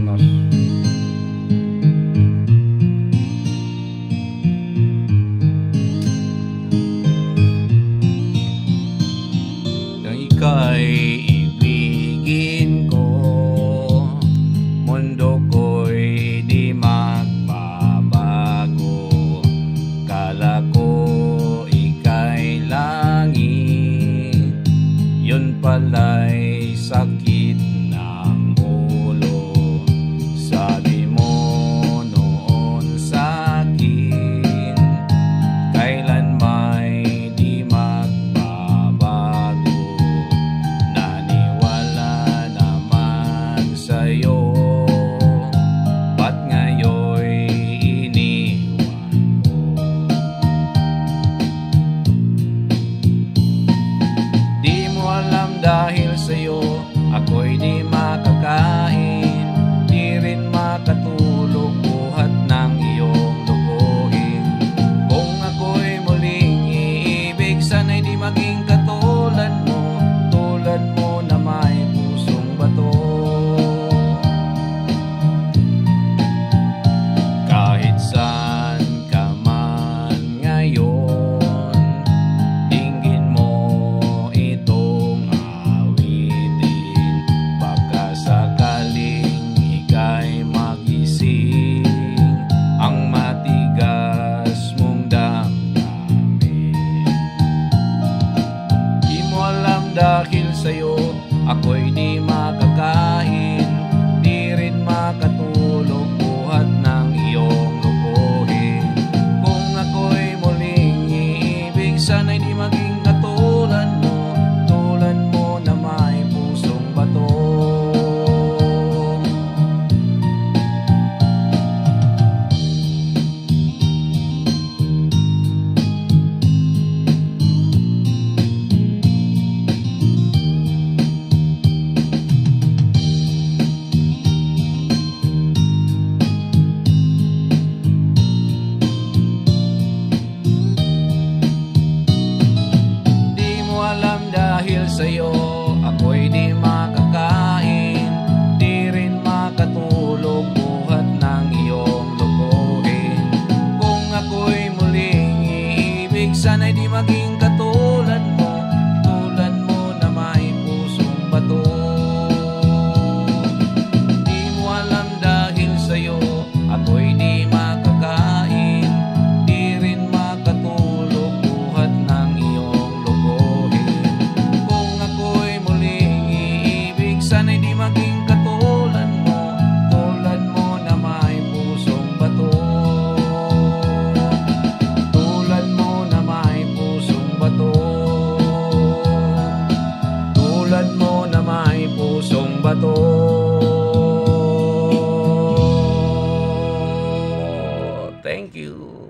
gozaimasu. Nang ika'y ibigin ko, mundo ko'y di magbabago. Kala ko ika'y langit, yun pala'y sakit ng ulo. Sabi mo noon sa'kin, kailan may di magbabago. Naniwala naman sa'yo, ba't ngayon'y iniwan mo? Di mo alam dahil sa'yo ako'y di makakain, di rin makatulog buhat ng iyong lubuhin. Kung ako'y muling iibig, sana'y di maging katulad mo na may pusong bato. Kahit saan ka man ngayon, dinggin mo itong awitin. Baka sakaling ika'y magising ang matigas mong damdamin. Di mo alam dahil sa'yo ako'y di makakain, di rin makatulog buhat ng iyong lubuhin. Kung ako'y muling iibig, sana'y di maging katulad mo na may pusong bato. Di mo alam dahil sa'yo ako'y di makakain, di rin makatulog buhat ng iyong lubuhin. Kung ako'y muling iibig, sana'y di maging katulad mo na may pusong bato. Di mo alam dahil sa'yo ako'y di makakain, di rin makatulog buhat ng iyong lubuhin. Kung ako'y muling iibig, sana'y di maging katulad mo na may pusong bato. Tulad mo na may pusong bato. Tulad mo na may pusong bato. Thank you.